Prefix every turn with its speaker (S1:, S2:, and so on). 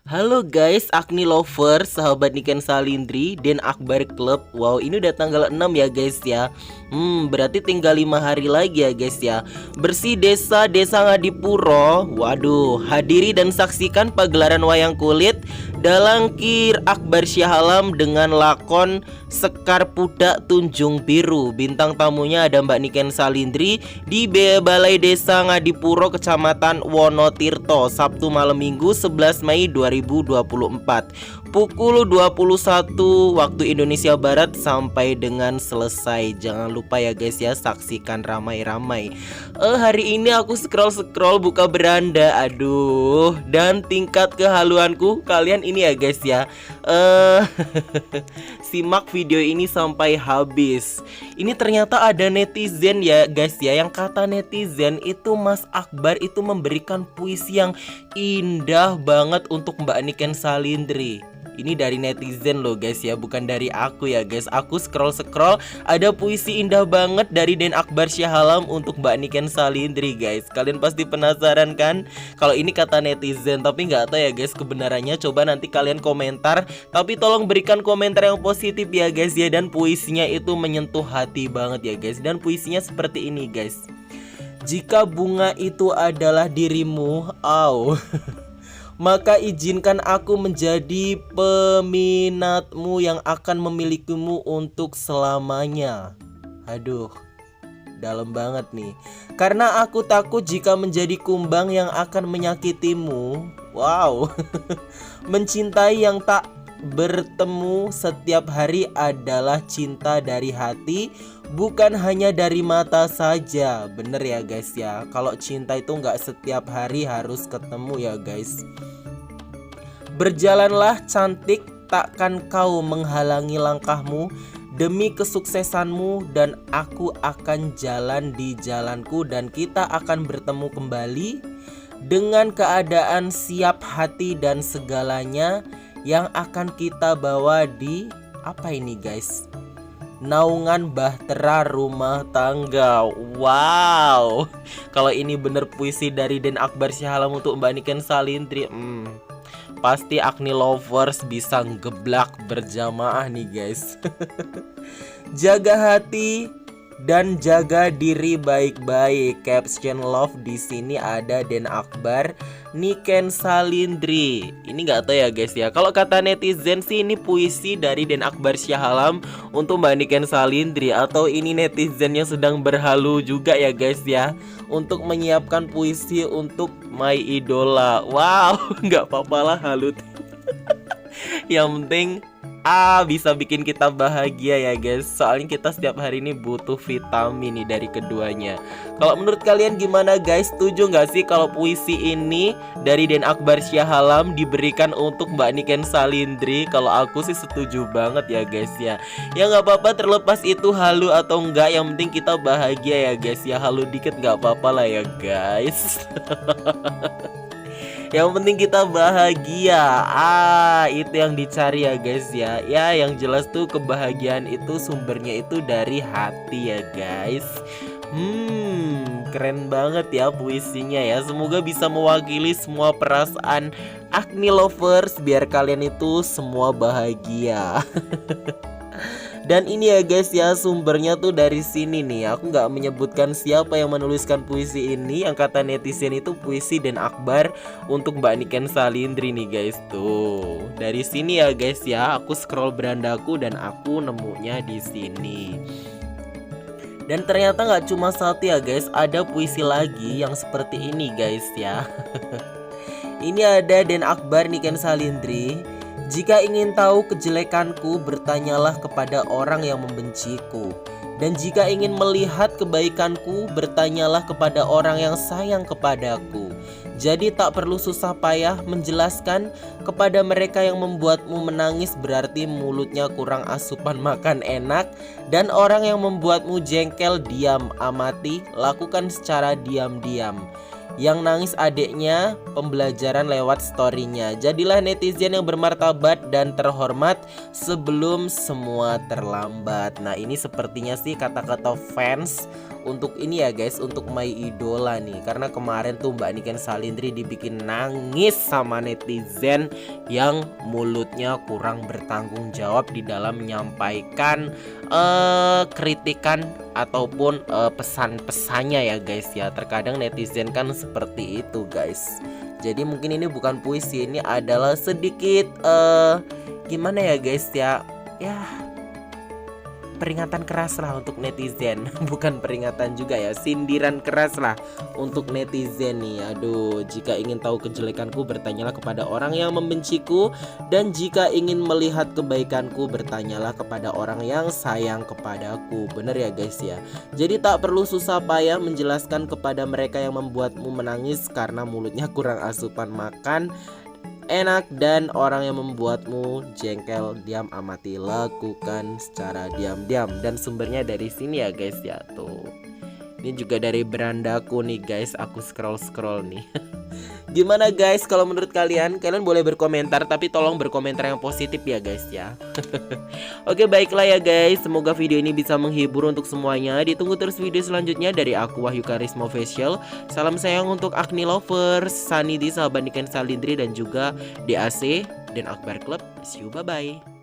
S1: Halo guys, Agni Lovers, sahabat Niken Salindri, dan Akbar Club. Wow, ini udah tanggal 6 ya guys ya. Berarti tinggal 5 hari lagi ya guys ya. Bersih Desa Ngadipuro. Waduh, hadiri dan saksikan pagelaran wayang kulit Dalangkir Akbar Syahalam dengan lakon Sekar Pudak Tunjung Biru. Bintang tamunya ada Mbak Niken Salindri di Balai Desa Ngadipuro, Kecamatan Wonotirto, Sabtu malam Minggu 11 Mei 2024 pukul 21 waktu Indonesia Barat sampai dengan selesai. Jangan lupa ya guys ya, saksikan ramai-ramai. Hari ini aku scroll buka beranda. Aduh, dan tingkat kehaluanku kalian ini ya guys ya. Simak video ini sampai habis. Ini ternyata ada netizen ya guys ya, yang kata netizen itu Mas Akbar itu memberikan puisi yang indah banget untuk Mbak Niken Salindri. Ini dari netizen loh guys ya, bukan dari aku ya guys. Aku scroll ada puisi indah banget dari Den Akbar Syahalam untuk Mbak Niken Salindri guys. Kalian pasti penasaran kan kalau ini kata netizen, tapi nggak tahu ya guys kebenarannya. Coba nanti kalian komentar, tapi tolong berikan komentar yang positif ya guys ya. Dan puisinya itu menyentuh hati banget ya guys. Dan puisinya seperti ini guys. Jika bunga itu adalah dirimu, maka izinkan aku menjadi peminatmu yang akan memilikimu untuk selamanya. Aduh, dalam banget nih. Karena aku takut jika menjadi kumbang yang akan menyakitimu. Wow. Mencintai yang tak bertemu setiap hari adalah cinta dari hati, bukan hanya dari mata saja. Bener ya guys ya, kalau cinta itu nggak setiap hari harus ketemu ya guys. Berjalanlah cantik, takkan kau menghalangi langkahmu demi kesuksesanmu, dan aku akan jalan di jalanku, dan kita akan bertemu kembali dengan keadaan siap hati dan segalanya yang akan kita bawa di apa ini guys? Naungan bahtera rumah tangga. Wow. Kalau ini bener puisi dari Den Akbar Syahalam untuk Mbak Niken Salindri, pasti Agni Lovers bisa ngeblak berjamaah nih guys. Jaga hati dan jaga diri baik-baik. Caption love di sini ada Den Akbar Niken Salindri. Ini nggak tahu ya guys ya. Kalau kata netizen sih ini puisi dari Den Akbar Syahalam untuk Mbak Niken Salindri, atau ini netizen yang sedang berhalu juga ya guys ya, untuk menyiapkan puisi untuk my idola. Wow, nggak apa-apa lah halu. Yang penting bisa bikin kita bahagia ya guys. Soalnya kita setiap hari ini butuh vitamin nih dari keduanya. Kalau menurut kalian gimana guys? Setuju nggak sih kalau puisi ini dari Den Akbar Syahalam diberikan untuk Mbak Niken Salindri? Kalau aku sih setuju banget ya guys ya. Ya nggak apa-apa, terlepas itu halu atau enggak, yang penting kita bahagia ya guys ya. Halu dikit nggak apa-apa lah ya guys. Yang penting kita bahagia. Itu yang dicari ya guys ya. Ya yang jelas tuh kebahagiaan itu sumbernya itu dari hati ya guys. Keren banget ya puisinya ya. Semoga bisa mewakili semua perasaan Agni Lovers, biar kalian itu semua bahagia. Dan ini ya guys ya, sumbernya tuh dari sini nih. Aku nggak menyebutkan siapa yang menuliskan puisi ini. Yang kata netizen itu puisi Den Akbar untuk Mbak Niken Salindri nih guys. Tuh dari sini ya guys ya. Aku scroll berandaku dan aku nemunya di sini. Dan ternyata nggak cuma satu ya guys, ada puisi lagi yang seperti ini guys ya. Ini ada Den Akbar Niken Salindri. Jika ingin tahu kejelekanku, bertanyalah kepada orang yang membenciku. Dan jika ingin melihat kebaikanku, bertanyalah kepada orang yang sayang kepadaku. Jadi tak perlu susah payah menjelaskan kepada mereka yang membuatmu menangis, berarti mulutnya kurang asupan makan enak. Dan orang yang membuatmu jengkel, diam, amati, lakukan secara diam-diam. Yang nangis adiknya, pembelajaran lewat storynya. Jadilah netizen yang bermartabat dan terhormat sebelum semua terlambat. Nah ini sepertinya sih kata-kata fans untuk ini ya guys, untuk My Idola nih. Karena kemarin tuh Mbak Niken Salindri dibikin nangis sama netizen yang mulutnya kurang bertanggung jawab di dalam menyampaikan kritikan ataupun pesan-pesannya ya guys ya. Terkadang netizen kan seperti itu guys. Jadi mungkin ini bukan puisi, ini adalah sedikit gimana ya guys ya. Ya peringatan keras lah untuk netizen. Bukan peringatan juga ya, sindiran keras lah untuk netizen nih. Aduh, jika ingin tahu kejelekanku bertanyalah kepada orang yang membenciku, dan jika ingin melihat kebaikanku bertanyalah kepada orang yang sayang kepadaku. Bener ya guys ya. Jadi tak perlu susah payah menjelaskan kepada mereka yang membuatmu menangis karena mulutnya kurang asupan makan enak, dan orang yang membuatmu jengkel diam amati, lakukan secara diam-diam. Dan sumbernya dari sini ya guys ya. Tuh, ini juga dari berandaku nih guys, aku scroll nih. Gimana guys kalau menurut kalian? Kalian boleh berkomentar, tapi tolong berkomentar yang positif ya guys ya. Oke baiklah ya guys, semoga video ini bisa menghibur untuk semuanya. Ditunggu terus video selanjutnya dari aku, Wahyu Karisma Official. Salam sayang untuk Agni Lovers, Sanidi, sahabat Niken Salindri, dan juga DAC dan Akbar Club. See you, bye bye.